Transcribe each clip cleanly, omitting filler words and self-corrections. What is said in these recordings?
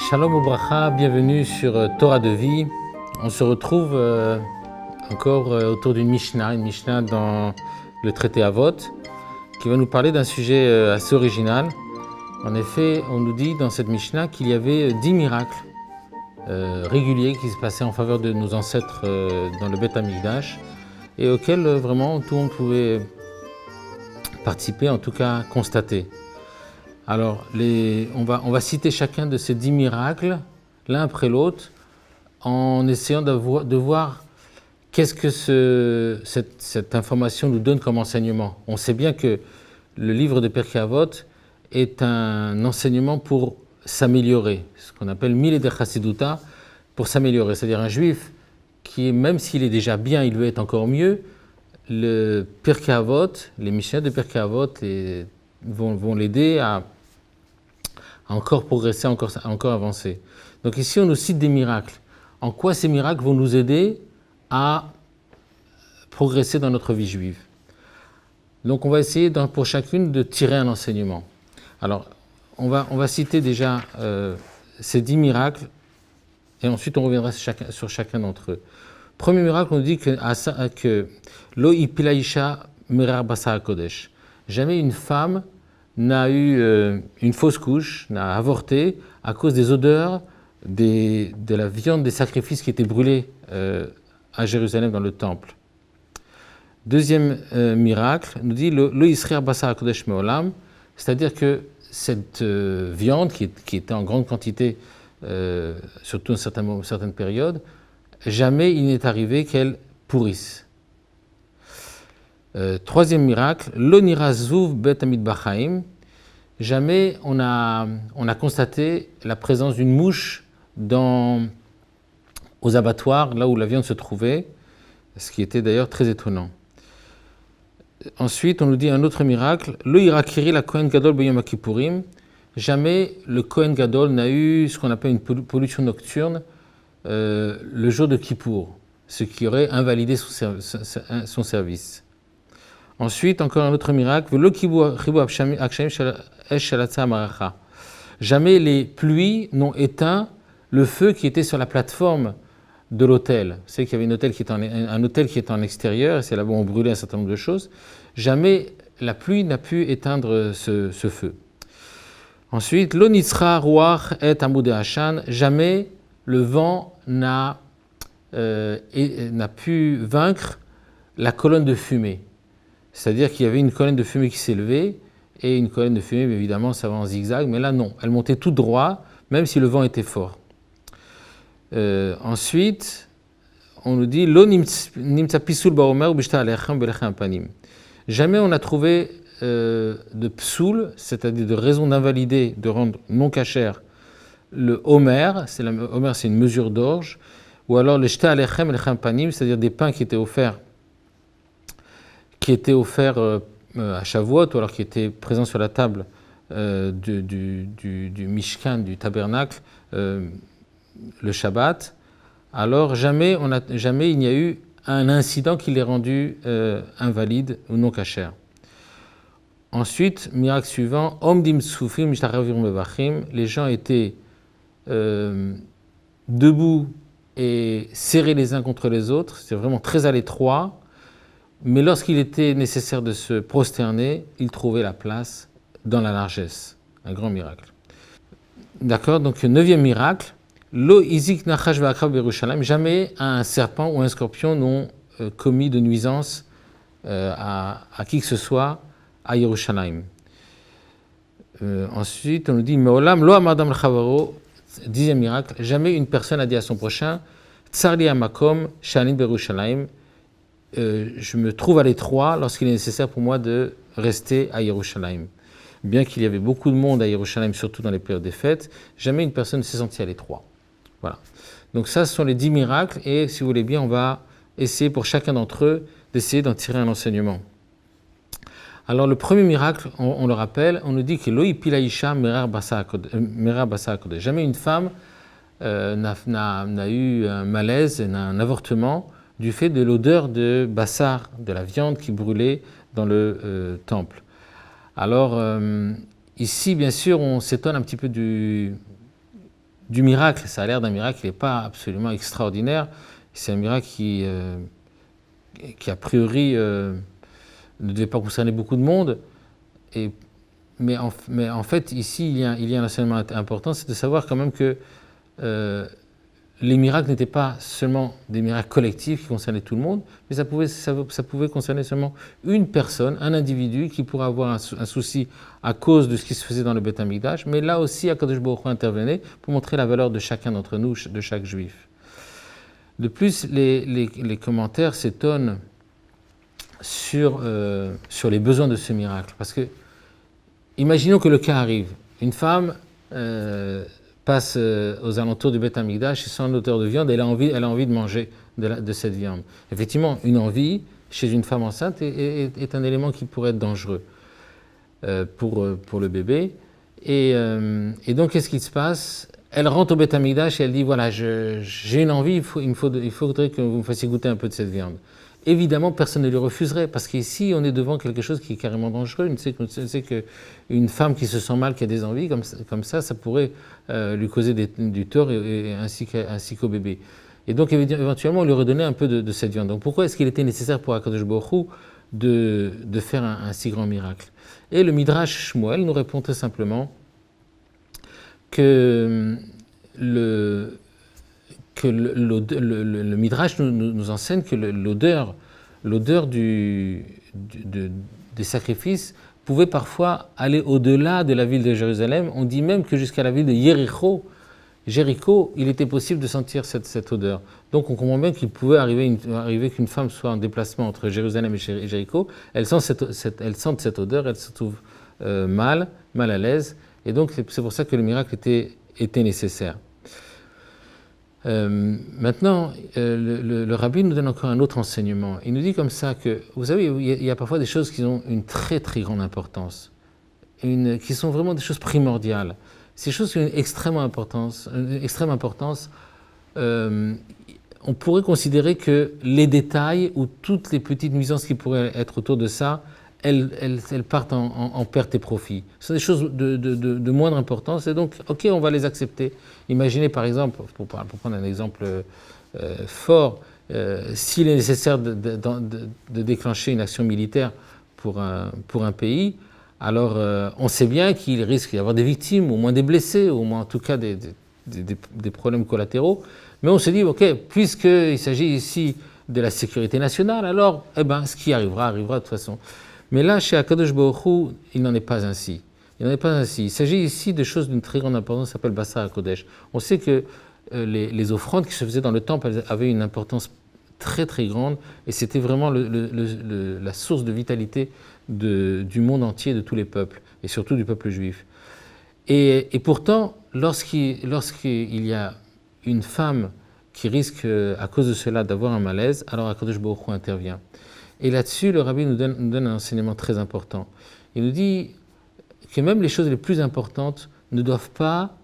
Shalom Ubracha, bienvenue sur Torah de vie. On se retrouve encore autour d'une Mishnah dans le traité Avot, qui va nous parler d'un sujet assez original. En effet, on nous dit dans cette Mishnah qu'il y avait 10 miracles réguliers qui se passaient en faveur de nos ancêtres dans le Beth Amikdash et auxquels vraiment tout le monde pouvait participer, en tout cas constater. Alors, on va citer chacun de ces 10 miracles, l'un après l'autre, en essayant de voir qu'est-ce que cette information nous donne comme enseignement. On sait bien que le livre de Pirkei Avot est un enseignement pour s'améliorer, ce qu'on appelle Mileder Chassiduta, pour s'améliorer. C'est-à-dire un juif qui, même s'il est déjà bien, il veut être encore mieux, le Pirkei Avot, les Mishnah de Pirkei Avot vont l'aider à encore progresser, encore avancer. Donc ici, on nous cite des miracles. En quoi ces miracles vont nous aider à progresser dans notre vie juive? Donc on va essayer pour chacune de tirer un enseignement. Alors, on va citer déjà ces 10 miracles et ensuite on reviendra sur chacun d'entre eux. Premier miracle, on nous dit que Lo ipila isha mirar basar kodesh. Jamais une femme n'a eu une fausse couche, n'a avorté à cause des odeurs de la viande des sacrifices qui étaient brûlés à Jérusalem dans le temple. Deuxième miracle, nous dit Lo yisrir basar kodesh meolam, c'est-à-dire que cette viande qui était en grande quantité, surtout à certaines périodes, jamais il n'est arrivé qu'elle pourrisse. Troisième miracle, Lo nira zuv bet hamidbachaim. Jamais on a constaté la présence d'une mouche aux abattoirs, là où la viande se trouvait, ce qui était d'ailleurs très étonnant. Ensuite, on nous dit un autre miracle, Lo irakiri la Kohen Gadol b'yom Kippourim. Jamais le Kohen Gadol n'a eu ce qu'on appelle une pollution nocturne le jour de Kippour, ce qui aurait invalidé son service. Ensuite, encore un autre miracle, jamais les pluies n'ont éteint le feu qui était sur la plateforme de l'autel. Vous savez qu'il y avait un autel qui était en extérieur, et c'est là où on brûlait un certain nombre de choses. Jamais la pluie n'a pu éteindre ce feu. Ensuite, lo nitzra ruach et amudei hashan. Jamais le vent n'a pu vaincre la colonne de fumée. C'est-à-dire qu'il y avait une colonne de fumée qui s'élevait, et une colonne de fumée, évidemment, ça va en zigzag, mais là non, elle montait tout droit, même si le vent était fort. Ensuite, on nous dit Lo nimtza pisul ba'omer b'shta alechem belechem panim. Jamais on a trouvé de psoul, c'est-à-dire de raison d'invalider, de rendre non cachère, le homer, c'est une mesure d'orge, ou alors le shta alechem belechem panim, c'est-à-dire des pains qui étaient offerts à Shavuot, ou alors qui étaient présents sur la table du Mishkan, du tabernacle, le Shabbat, alors jamais il n'y a eu un incident qui les rendu invalides ou non cachères. Ensuite, miracle suivant, Omdim Soufim Mishtaravir Mevachim, les gens étaient debout et serrés les uns contre les autres, c'est vraiment très à l'étroit. Mais lorsqu'il était nécessaire de se prosterner, il trouvait la place dans la largesse. Un grand miracle. D'accord, donc 9e miracle, Lo izik nachash ve'akrav b'Yerushalayim. Jamais un serpent ou un scorpion n'ont commis de nuisance à qui que ce soit à Yerushalayim. Ensuite, on nous dit Me'olam lo amar adam l'chavaro. 10e miracle, jamais une personne a dit à son prochain Tsar li hamakom she'ani b'Yerushalayim. Je me trouve à l'étroit lorsqu'il est nécessaire pour moi de rester à Yerushalayim. Bien qu'il y avait beaucoup de monde à Yerushalayim, surtout dans les périodes des fêtes, jamais une personne ne s'est sentie à l'étroit. Voilà. Donc ça, ce sont les 10 miracles, et si vous voulez bien, on va essayer pour chacun d'entre eux d'essayer d'en tirer un enseignement. Alors le premier miracle, on le rappelle, on nous dit que Lo ipila isha mirar basar kodesh. Jamais une femme n'a eu un malaise, un avortement, du fait de l'odeur de bassar, de la viande qui brûlait dans le temple. Alors, ici, bien sûr, on s'étonne un petit peu du miracle. Ça a l'air d'un miracle qui n'est pas absolument extraordinaire. C'est un miracle qui a priori, ne devait pas concerner beaucoup de monde. Mais en fait, ici, il y a un enseignement important, c'est de savoir quand même que les miracles n'étaient pas seulement des miracles collectifs qui concernaient tout le monde, mais ça pouvait concerner seulement une personne, un individu qui pourrait avoir un souci à cause de ce qui se faisait dans le Beth Amikdash. Mais là aussi, Akadosh Baruch Hu intervenait pour montrer la valeur de chacun d'entre nous, de chaque juif. De plus, les commentaires s'étonnent sur les besoins de ce miracle. Parce que, imaginons que le cas arrive. Une femme passe aux alentours du Beth Amikdash et sent l'odeur de viande et elle a envie de manger de cette viande. Effectivement, une envie chez une femme enceinte est un élément qui pourrait être dangereux pour le bébé. Et donc, qu'est-ce qui se passe? Elle rentre au Beth Amikdash et elle dit, voilà, j'ai une envie, il faudrait que vous me fassiez goûter un peu de cette viande. Évidemment, personne ne lui refuserait, parce qu'ici, on est devant quelque chose qui est carrément dangereux. On sait qu'une femme qui se sent mal, qui a des envies, comme ça pourrait lui causer du tort, ainsi qu'au bébé. Et donc, éventuellement, on lui redonnait un peu de cette viande. Donc, pourquoi est-ce qu'il était nécessaire pour Akadosh Baruch Hu de faire un si grand miracle? Et le Midrash Shmuel nous répond très simplement que le Midrash nous enseigne que l'odeur des sacrifices pouvait parfois aller au-delà de la ville de Jérusalem. On dit même que jusqu'à la ville de Jéricho, il était possible de sentir cette odeur. Donc on comprend bien qu'il pouvait arriver qu'une femme soit en déplacement entre Jérusalem et Jéricho, elle sent cette odeur, elle se trouve mal à l'aise, et donc c'est pour ça que le miracle était nécessaire. Maintenant, le rabbi nous donne encore un autre enseignement. Il nous dit comme ça que, vous savez, il y a parfois des choses qui ont une très très grande importance, qui sont vraiment des choses primordiales. Ces choses qui ont une extrême importance, on pourrait considérer que les détails ou toutes les petites nuisances qui pourraient être autour de ça, elles partent en perte et profit. Ce sont des choses de moindre importance et donc, ok, on va les accepter. Imaginez par exemple, pour prendre un exemple fort, s'il est nécessaire de déclencher une action militaire pour un pays, alors on sait bien qu'il risque d'y avoir des victimes, au moins des blessés, au moins en tout cas des problèmes collatéraux. Mais on se dit, ok, puisqu'il s'agit ici de la sécurité nationale, alors ce qui arrivera de toute façon. Mais là, chez Akadosh Baruch Hu, il n'en est pas ainsi. Il s'agit ici de choses d'une très grande importance, ça s'appelle Bassar HaKodesh. On sait que les offrandes qui se faisaient dans le temple avaient une importance très très grande, et c'était vraiment la source de vitalité du monde entier, de tous les peuples, et surtout du peuple juif. Et pourtant, lorsqu'il y a une femme qui risque, à cause de cela, d'avoir un malaise, alors Akadosh Baruch Hu intervient. Et là-dessus, le rabbi nous donne un enseignement très important. Il nous dit que même les choses les plus importantes ne doivent pas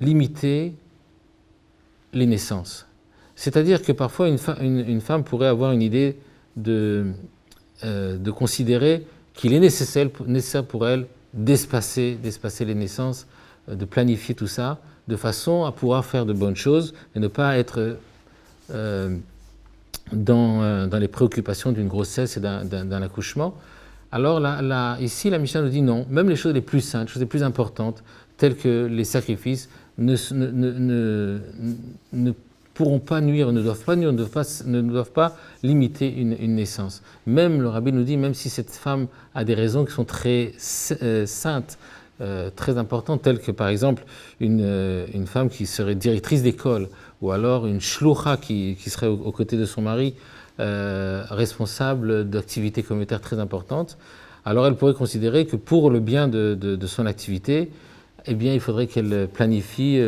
limiter les naissances. C'est-à-dire que parfois, une femme pourrait avoir une idée de considérer qu'il est nécessaire pour elle d'espacer les naissances, de planifier tout ça, de façon à pouvoir faire de bonnes choses et ne pas être dans les préoccupations d'une grossesse et d'un accouchement. Alors ici, la Mishnah nous dit non, même les choses les plus saintes, les choses les plus importantes, telles que les sacrifices, ne pourront pas nuire, ne doivent pas limiter une naissance. Même le rabbi nous dit, même si cette femme a des raisons qui sont très saintes, très importantes, telles que par exemple une femme qui serait directrice d'école, ou alors une shloucha qui serait aux côtés de son mari, responsable d'activités communautaires très importantes, alors elle pourrait considérer que pour le bien de son activité, eh bien, il faudrait qu'elle planifie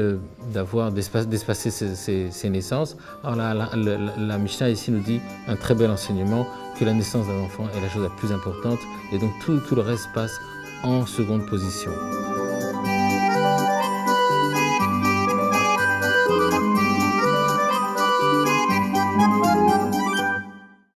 d'espacer ses naissances. Alors la Mishnah ici nous dit un très bel enseignement, que la naissance d'un enfant est la chose la plus importante, et donc tout le reste passe en seconde position.